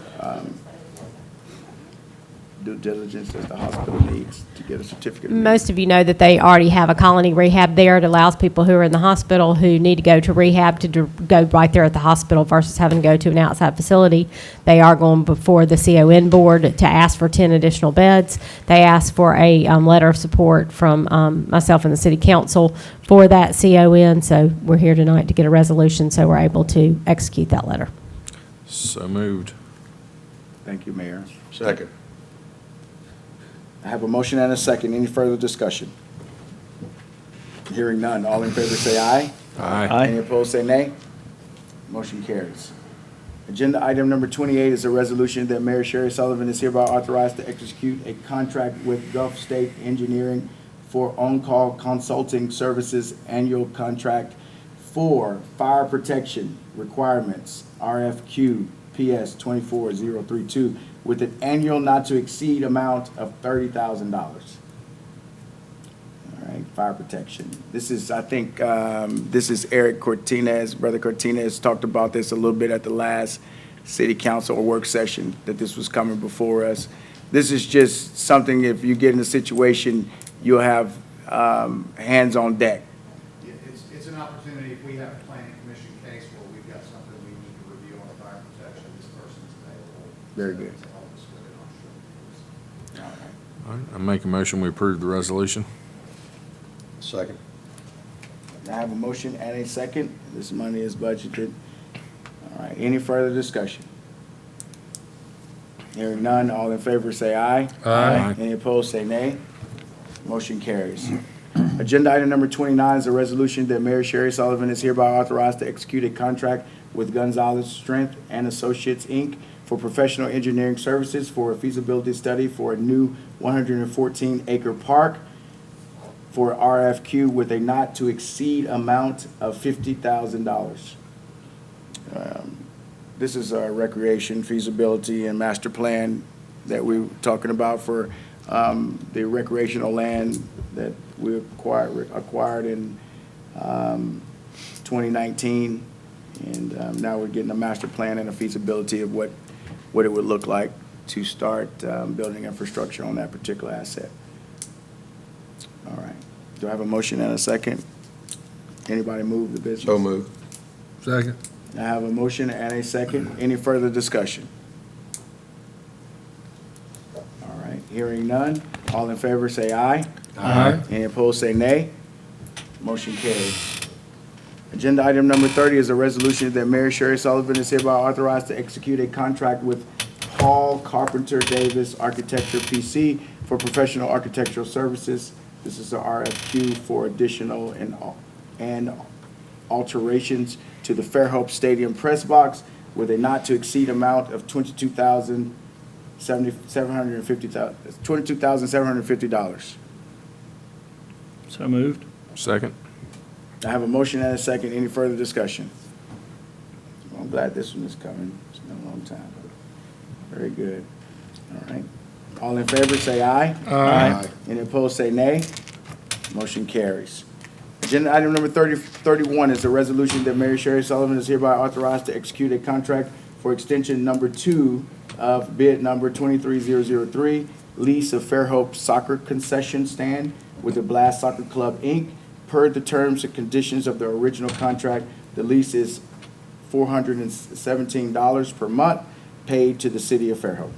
due diligence that the hospital needs to get a certificate? Most of you know that they already have a colony rehab there. It allows people who are in the hospital who need to go to rehab to go right there at the hospital versus having to go to an outside facility. They are going before the CON board to ask for 10 additional beds. They asked for a letter of support from myself and the city council for that CON. So we're here tonight to get a resolution so we're able to execute that letter. So moved. Thank you, Mayor. Second. I have a motion and a second. Any further discussion? Hearing none. All in favor say aye. Aye. Any opposed say nay. Motion carries. Agenda item number 28 is a resolution that Mayor Sherry Sullivan is hereby authorized to execute a contract with Gulf State Engineering for on-call consulting services annual contract for fire protection requirements, RFQ PS 24032, with an annual not to exceed amount of $30,000. All right, fire protection. This is, I think, this is Eric Cortinez. Brother Cortinez talked about this a little bit at the last city council or work session, that this was coming before us. This is just something, if you get in a situation, you'll have hands on deck. It's an opportunity, if we have a planning commission case where we've got something we need to review on fire protection, this person's available. Very good. To help us with it on short notice. All right, I make a motion, we approve the resolution. Second. I have a motion and a second. This money is budgeted. All right, any further discussion? Hearing none, all in favor say aye. Aye. Any opposed say nay. Motion carries. Agenda item number 29 is a resolution that Mayor Sherry Sullivan is hereby authorized to execute a contract with Gonzalez Strength and Associates, Inc. for professional engineering services for a feasibility study for a new 114-acre park for RFQ with a not-to-exceed amount of $50,000. This is our recreation feasibility and master plan that we were talking about for the recreational land that we acquired in 2019. And now we're getting a master plan and a feasibility of what it would look like to start building infrastructure on that particular asset. All right. Do I have a motion and a second? Anybody move the business? So moved. Second. I have a motion and a second. Any further discussion? All right, hearing none. All in favor say aye. Aye. Any opposed say nay. Motion carries. Agenda item number 30 is a resolution that Mayor Sherry Sullivan is hereby authorized to execute a contract with Paul Carpenter Davis Architecture PC for professional architectural services. This is the RFQ for additional and alterations to the Fairhope Stadium press box with a not-to-exceed amount of $22,750. So moved. Second. I have a motion and a second. Any further discussion? I'm glad this one is coming. It's been a long time. Very good. All right. All in favor, say aye. Aye. Any opposed, say nay. Motion carries. Agenda item number 31 is a resolution that Mayor Sherry Sullivan is hereby authorized to execute a contract for extension number 2 of bid number 23003, lease of Fairhope Soccer Concession Stand with the Blast Soccer Club, Inc. Per the terms and conditions of the original contract, the lease is $417 per month paid to the city of Fairhope.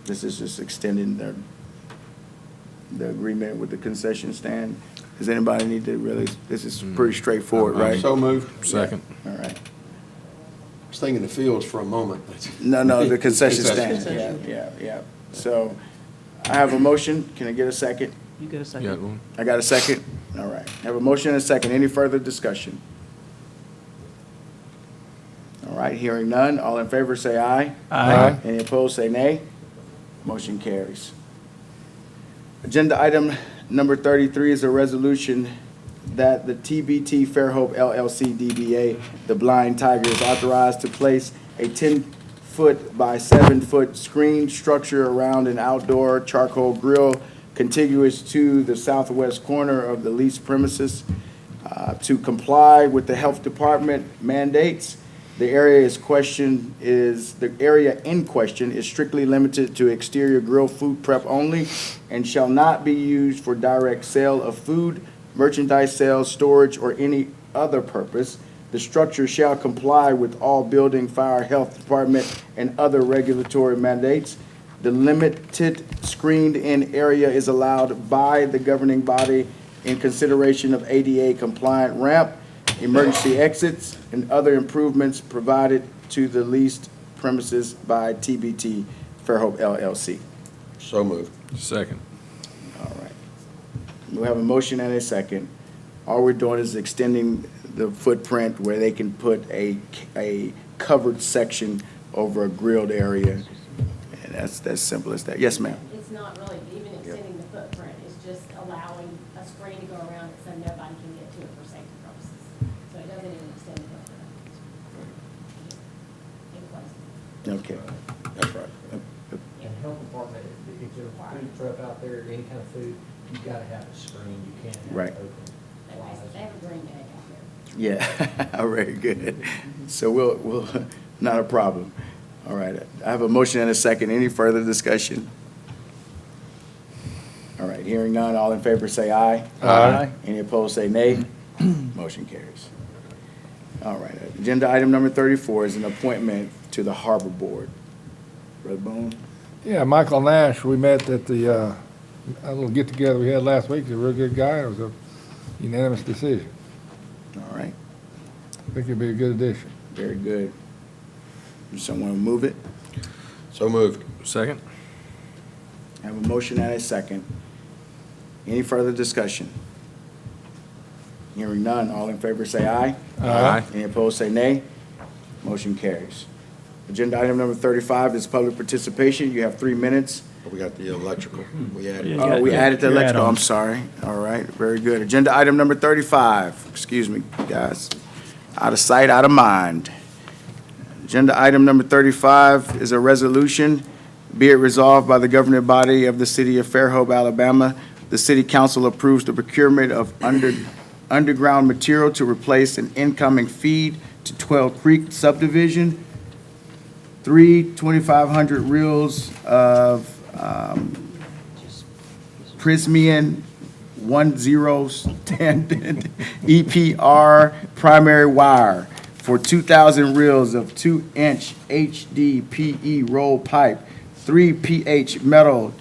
This is just extending the agreement with the concession stand. Does anybody need to really, this is pretty straightforward, right? So moved. Second. All right. I was thinking the fields for a moment. No, the concession Concession stand. Yeah. So I have a motion. Can I get a second? You get a You second? got one? I got a second? All right. I have a motion and a second. Any further discussion? All right, hearing none. All in favor, say aye. Aye. Any opposed, say nay. Motion carries. Agenda item number 33 is a resolution that the TBT Fairhope LLC DBA, the Blind Tiger, is authorized to place a 10-foot by 7-foot screen structure around an outdoor charcoal grill contiguous to the southwest corner of the leased premises to comply with the health department mandates. The area in question is strictly limited to exterior grill food prep only and shall not be used for direct sale of food, merchandise sales, storage, or any other purpose. The structure shall comply with all building, fire, health department, and other regulatory mandates. The limited screened-in area is allowed by the governing body in consideration of ADA compliant ramp, emergency exits, and other improvements provided to the leased premises by TBT Fairhope LLC. So moved. Second. All right. We have a motion and a second. All we're doing is extending the footprint where they can put a covered section over a grilled area. And that's simple as that. Yes, ma'am. It's not really even extending the footprint, it's just allowing a screen to go around it so nobody can get to it for safety purposes. So it doesn't even extend the footprint. In place. Okay. That's right. And health department, if there's a food truck out there, any kind of food, you've got to have a screen, you can't have Right. it open. They have a green bag out there. Yeah, very good. So we'll, not a problem. All right, I have a motion and a second. Any further discussion? All right, hearing none, all in favor say aye. Aye. Any opposed say nay. Motion carries. All right, agenda item number 34 is an appointment to the Harbor Board. Brother Boone? Yeah, Michael Nash, we met at the, a little get-together we had last week. He's a real good guy. It was a unanimous decision. All right, I think he'd be a good addition. very good. Someone move it? So moved. Second. I have a motion and a second. Any further discussion? Hearing none, all in favor say aye. Aye. Any opposed say nay. Motion carries. Agenda item number 35 is public participation. You have 3 minutes. We got the electrical. We added. Yeah. Oh, we added the Your electrical, I'm add-ons. sorry. All right, very good. Agenda item number 35, excuse me, guys. Out of sight, out of mind. Agenda item number 35 is a resolution, be it resolved by the governing body of the city of Fairhope, Alabama. The city council approves the procurement of underground material to replace an incoming feed to 12 Creek subdivision. 2,500 reels of Prismian 10 standard EPR primary wire for 2,000 reels of 2-inch HDPE roll pipe, 3 pH metal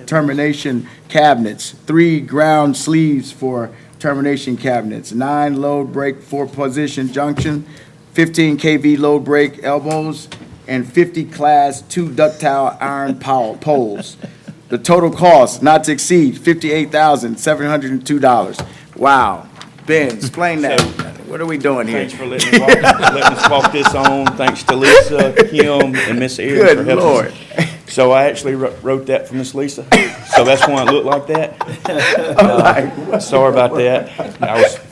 termination cabinets, 3 ground sleeves for termination cabinets, 9 load break 4-position junction, 15 kV load break elbows, and 50 class 2 ductile iron poles. The total cost not to exceed $58,702. Wow. Ben, explain that. What are we doing here? Thanks for letting us walk this on. Thanks to Lisa, Kim, and Miss Erin for Good helping Lord. us. So I actually wrote that for Miss Lisa, so that's why it looked like that. Sorry about that.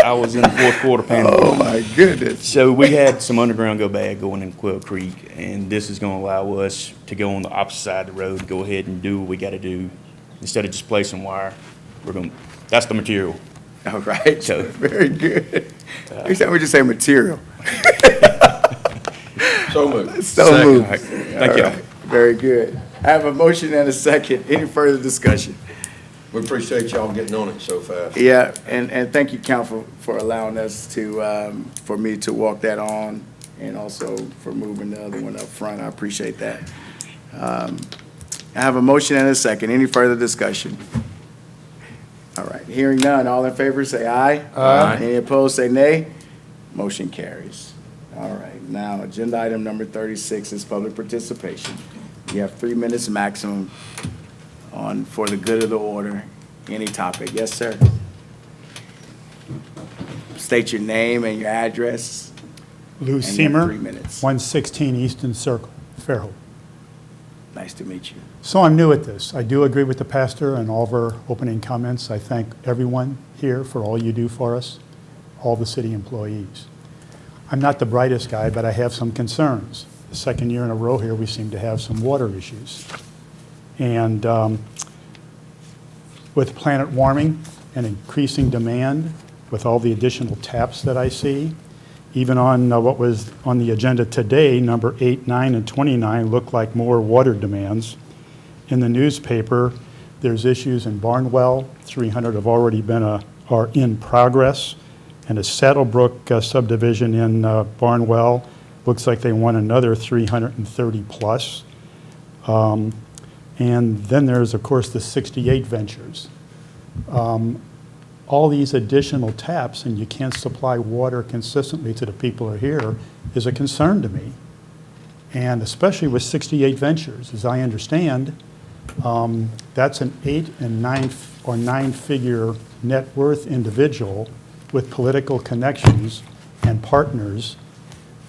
I was in the fourth quarter panel. Oh, my goodness. So we had some underground go bad going in Quail Creek, and this is gonna allow us to go on the opposite side of the road, go ahead and do what we gotta do. Instead of just placing wire, that's the material. All right, So- very good. Next time we just say material. So moved. So Second. moved. All right. Thank you. All right, very good. I have a motion and a second. Any further discussion? We appreciate y'all getting on it so fast. Yeah, and thank you, council, for allowing us to, for me to walk that on, and also for moving the other one up front. I appreciate that. I have a motion and a second. Any further discussion? All right, hearing none. All in favor, say aye. Aye. Any opposed, say nay. Motion carries. All right, now, agenda item number 36 is public participation. You have 3 minutes maximum for the good of the order, any topic. Yes, sir. State your name and your address. Lou And you have Seamer, 3 minutes. 116 Easton Circle, Fairhope. Nice to meet you. So I'm new at this. I do agree with the pastor and all of our opening comments. I thank everyone here for all you do for us, all the city employees. I'm not the brightest guy, but I have some concerns. The second year in a row here, we seem to have some water issues. And with planet warming and increasing demand, with all the additional taps that I see, even on what was on the agenda today, number 8, 9, and 29 look like more water demands. In the newspaper, there's issues in Barnwell, 300 have already been, are in progress, and a Saddlebrook subdivision in Barnwell, looks like they want another 330 plus. And then there's, of course, the 68 ventures. All these additional taps, and you can't supply water consistently to the people who are here, is a concern to me. And especially with 68 ventures, as I understand, that's an 8 and 9 or 9-figure net worth individual with political connections and partners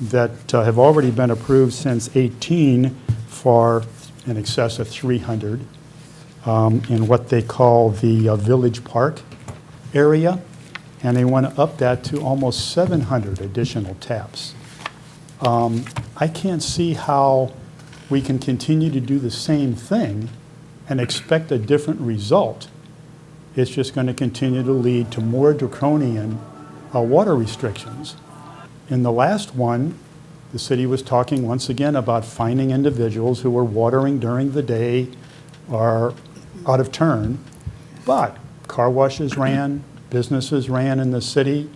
that have already been approved since 18 for in excess of 300 in what they call the Village Park area, and they want to up that to almost 700 additional taps. I can't see how we can continue to do the same thing and expect a different result. It's just going to continue to lead to more draconian water restrictions. In the last one, the city was talking once again about finding individuals who were watering during the day or out of turn, but car washes ran, businesses ran in the city.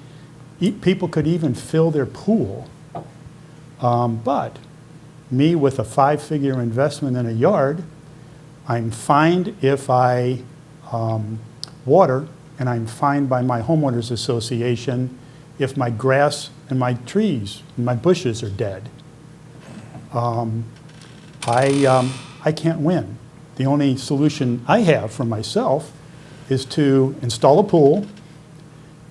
People could even fill their pool. But me with a 5-figure investment in a yard, I'm fined if I water, and I'm fined by my homeowners association if my grass and my trees and my bushes are dead. I can't win. The only solution I have for myself is to install a pool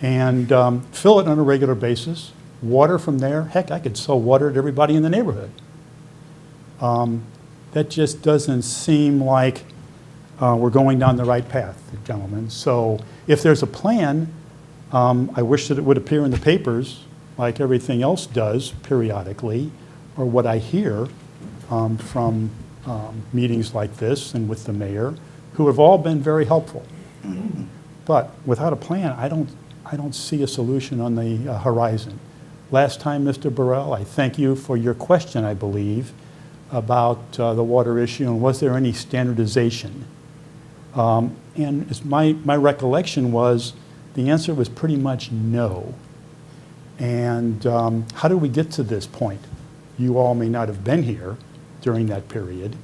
and fill it on a regular basis, water from there. Heck, I could sell water to everybody in the neighborhood. That just doesn't seem like we're going down the right path, gentlemen. So if there's a plan, I wish that it would appear in the papers like everything else does periodically, or what I hear from meetings like this and with the mayor, who have all been very helpful. But without a plan, I don't see a solution on the horizon. Last time, Mr. Burrell, I thank you for your question, I believe, about the water issue and was there any standardization? And as my recollection was, the answer was pretty much no. And how did we get to this point? You all may not have been here during that period,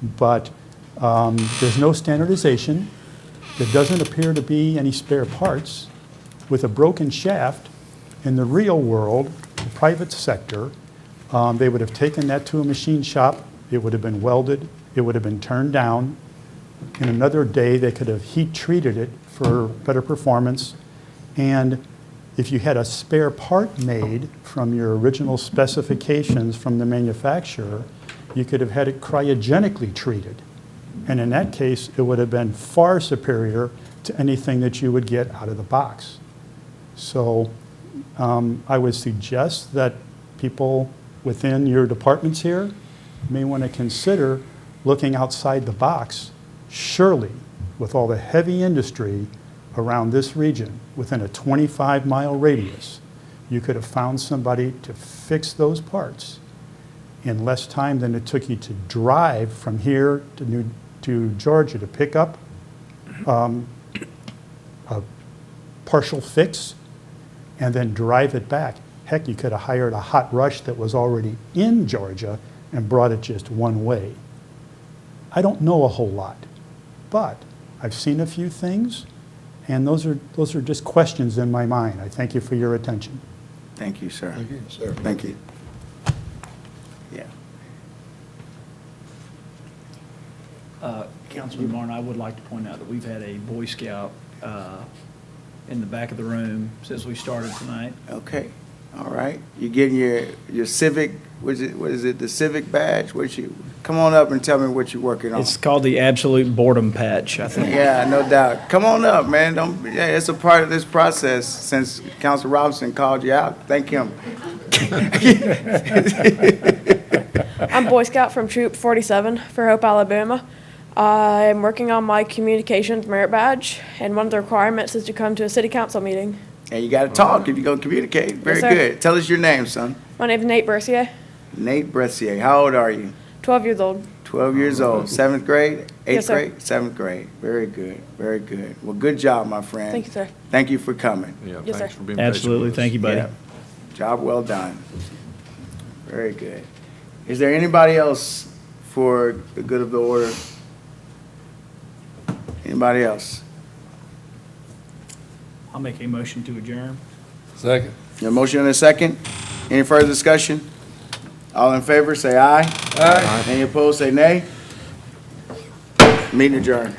but there's no standardization. There doesn't appear to be any spare parts. With a broken shaft, in the real world, the private sector, they would have taken that to a machine shop, it would have been welded, it would have been turned down. In another day, they could have heat treated it for better performance. And if you had a spare part made from your original specifications from the manufacturer, you could have had it cryogenically treated. And in that case, it would have been far superior to anything that you would get out of the box. So I would suggest that people within your departments here may want to consider looking outside the box. Surely, with all the heavy industry around this region, within a 25-mile radius, you could have found somebody to fix those parts in less time than it took you to drive from here to Georgia to pick up a partial fix and then drive it back. Heck, you could have hired a hot rush that was already in Georgia and brought it just one way. I don't know a whole lot, but I've seen a few things, and those are just questions in my mind. I thank you for your attention. Thank you, sir. Thank you, sir. Thank you. Yeah. Councilman Martin, I would like to point out that we've had a Boy Scout in the back of the room since we started tonight. Okay. All right. You getting your civic, what is it, the civic badge? Come on up and tell me what you're working on. It's called the Absolute Boredom Patch, I think. Yeah, no doubt. Come on up, man. It's a part of this process since Council Robinson called you out. Thank him. I'm Boy Scout from Troop 47, Fairhope, Alabama. I'm working on my communications merit badge, and one of the requirements is to come to a city council meeting. And you gotta talk if you're gonna communicate. Very sir. good. Tell us your name, son. My name's Nate Bercier, Nate Bressier. How old are you? 12 years old. 12 years old. Seventh grade? Eighth Yes, sir. grade? Seventh grade. Very good. Very good. Well, good job, my friend. Thank you, sir. Thank you for coming. Yeah, Yes, thanks sir. for being patient with Absolutely. us. Thank you, buddy. Yeah. Job well done. Very good. Is there anybody else for the good of the order? Anybody else? I'll make a motion to adjourn. Second. Your motion and a second? Any further discussion? All in favor, say aye. Aye. Any opposed, say nay. Meeting adjourned.